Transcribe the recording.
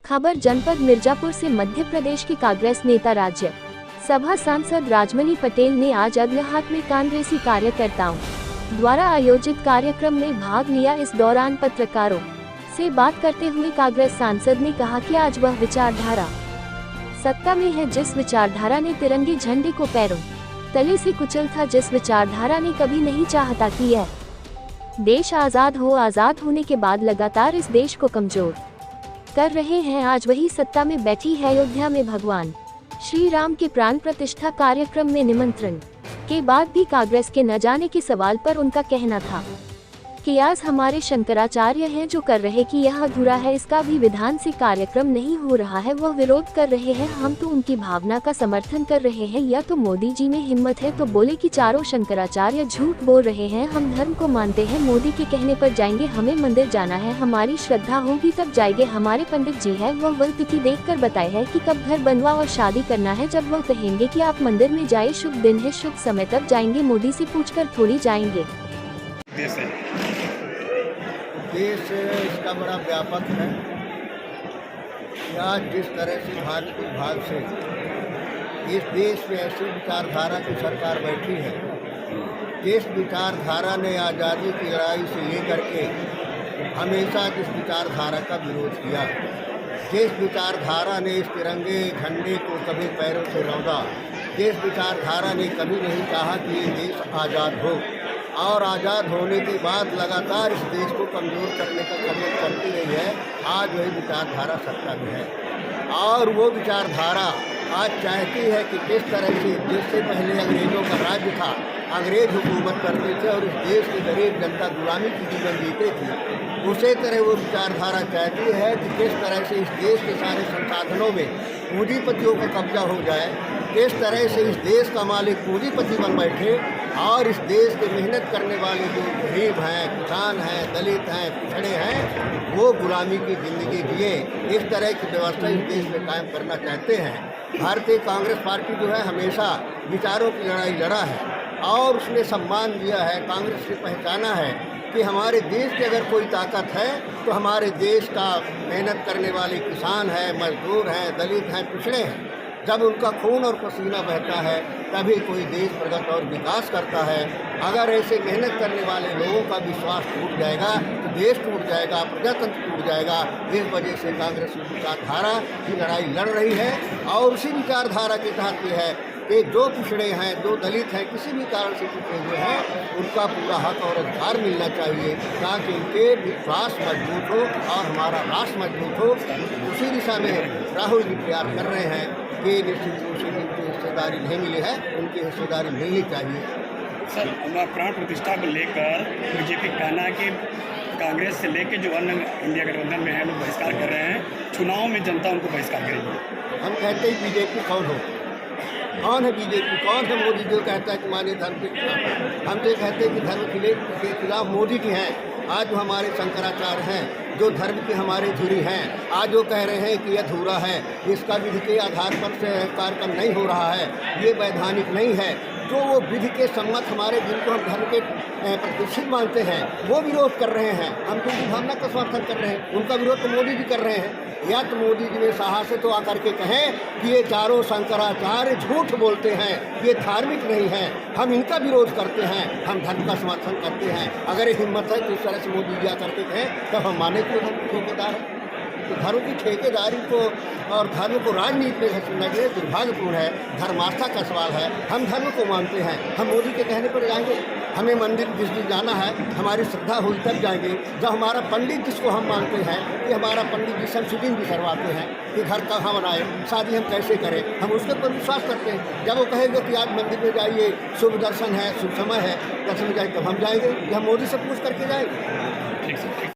खबर जनपद मिर्जापुर से मध्य प्रदेश की कांग्रेस नेता राज्य सभा सांसद राजमणि पटेल ने आज अग्रहाट में कांग्रेसी कार्यकर्ताओं द्वारा आयोजित कार्यक्रम में भाग लिया। इस दौरान पत्रकारों से बात करते हुए कांग्रेस सांसद ने कहा कि आज वह विचारधारा सत्ता में है जिस विचारधारा ने तिरंगे झंडे को पैरों तले से कुचल था, जिस विचारधारा ने कभी नहीं चाहता कि यह देश आजाद हो। आजाद होने के बाद लगातार इस देश को कमजोर कर रहे हैं। आज वही सत्ता में बैठी है। अयोध्या में भगवान श्री राम के प्राण प्रतिष्ठा कार्यक्रम में निमंत्रण के बाद भी कांग्रेस के न जाने के सवाल पर उनका कहना था कि आज हमारे शंकराचार्य हैं जो कर रहे कि यह अधूरा है, इसका भी विधान से कार्यक्रम नहीं हो रहा है, वह विरोध कर रहे हैं। हम तो उनकी भावना का समर्थन कर रहे हैं। या तो मोदी जी में हिम्मत है तो बोले कि चारों शंकराचार्य झूठ बोल रहे हैं। हम धर्म को मानते हैं, मोदी के कहने पर जाएंगे, हमें मंदिर जाना है, हमारी श्रद्धा होगी तब जाएंगे। हमारे पंडित जी है वह तिथि देख कर बताए है कि कब घर बनवा और शादी करना है। जब वह कहेंगे कि आप मंदिर में जाए, शुभ दिन है, शुभ समय, तब जाएंगे। मोदी से पूछकर थोड़ी जाएंगे। देश इसका बड़ा व्यापक है। आज जिस तरह से भाजपा भाग से इस देश में ऐसी विचारधारा की सरकार बैठी है, जिस विचारधारा ने आज़ादी की लड़ाई से लेकर के हमेशा जिस विचारधारा का विरोध किया, जिस विचारधारा ने इस तिरंगे झंडे को कभी पैरों से रौंदा, जिस विचारधारा ने कभी नहीं चाहा कि ये देश आज़ाद हो और आज़ाद होने के बाद लगातार इस देश को कमज़ोर करने का कदम करती रही है, आज वही विचारधारा सत्ता में है। और वो विचारधारा आज चाहती है कि किस तरह से जिससे पहले अंग्रेज़ों का राज्य था, अंग्रेज़ हुकूमत करते थे और इस देश की गरीब जनता गुलामी की जीवन जीते थे, उसी तरह वो विचारधारा चाहती है कि किस तरह से इस देश के सारे संसाधनों में पूंजीपतियों का कब्जा हो जाए, किस तरह से इस देश का मालिक पूंजीपति बन बैठे और इस देश के मेहनत करने वाले जो गरीब हैं, किसान हैं, दलित हैं, पिछड़े हैं, वो गुलामी की ज़िंदगी जिए। इस तरह की व्यवस्था इस देश में कायम करना चाहते हैं। भारतीय कांग्रेस पार्टी जो है हमेशा विचारों की लड़ाई लड़ा है और उसने सम्मान दिया है। कांग्रेस ने पहचाना है कि हमारे देश की अगर कोई ताकत है तो हमारे देश का मेहनत करने वाले किसान हैं, मजदूर हैं, दलित हैं, पिछड़े हैं। जब उनका खून और पसीना बहता है तभी कोई देश प्रगति और विकास करता है। अगर ऐसे मेहनत करने वाले लोगों का विश्वास टूट जाएगा तो देश टूट जाएगा, प्रजातंत्र टूट जाएगा। इस वजह से कांग्रेस विचारधारा की लड़ाई लड़ रही है और उसी विचारधारा के तहत ये है कि जो पिछड़े हैं, जो दलित हैं, किसी भी कारण से पिछड़े हुए हैं, उनका पूरा हक और अधिकार मिलना चाहिए ताकि उनके विश्वास मजबूत हो और हमारा राष्ट्र मजबूत हो। उसी दिशा में राहुल जी प्रयास कर रहे हैं कि निश्चित रूप से जिनकी हिस्सेदारी नहीं मिली है उनकी हिस्सेदारी मिलनी चाहिए। सर, प्राण प्रतिष्ठा को लेकर बीजेपी कहना है कि कांग्रेस से लेकर जो अन्य इंडिया गठबंधन में है लोग बहिष्कार कर रहे हैं, चुनाव में जनता उनको बहिष्कार करेगी। हम कहते हैं बीजेपी कौन हो, कौन है बीजेपी, कौन है मोदी जो कहता है कि माने धर्म के खिलाफ। हम तो कहते हैं कि धर्म के खिलाफ मोदी की हैं। आज जो हमारे शंकराचार्य हैं, जो धर्म के हमारे धुरी हैं, आज जो कह रहे हैं कि यह अधूरा है, इसका विधि के आधार पर से कार्यक्रम नहीं हो रहा है, ये वैधानिक नहीं है, जो वो विधि के सम्मत हमारे जिनको हम धर्म के प्रतिष्ठित मानते हैं वो विरोध कर रहे हैं। हम तो उनकी भावना का समर्थन कर रहे हैं, उनका विरोध तो मोदी जी कर रहे हैं। या तो मोदी जी ने साहस से तो आकर के कहें कि ये चारों शंकराचार्य झूठ बोलते हैं, ये धार्मिक नहीं है, हम इनका विरोध करते हैं, हम धर्म का समर्थन करते हैं। अगर ये हिम्मत है तो इस तरह से मोदी जी आकर के कहें तब हम माने कि धर्म ठेकेदार है। तो धर्म की ठेकेदारी को और धर्म को राजनीति में घसीटना ये दुर्भाग्यपूर्ण है। धर्मास्था का सवाल है। हम धर्म को मानते हैं, हम मोदी के कहने पर जाएंगे। हमें मंदिर जिस दिन जाना है, हमारी श्रद्धा हुई तब जाएंगे। जब हमारा पंडित जिसको हम मानते हैं कि हमारा पंडित जी संशोधन भी करवाते हैं कि घर कहाँ बनाए, शादी हम कैसे करें, हम उसके ऊपर विश्वास करते हैं। जब वो कहेंगे कि आज मंदिर में जाइए, शुभ दर्शन है, शुभ समय है, दर्शन में जाए, तब हम जाएंगे। हम मोदी से पूछ करके जाएंगे।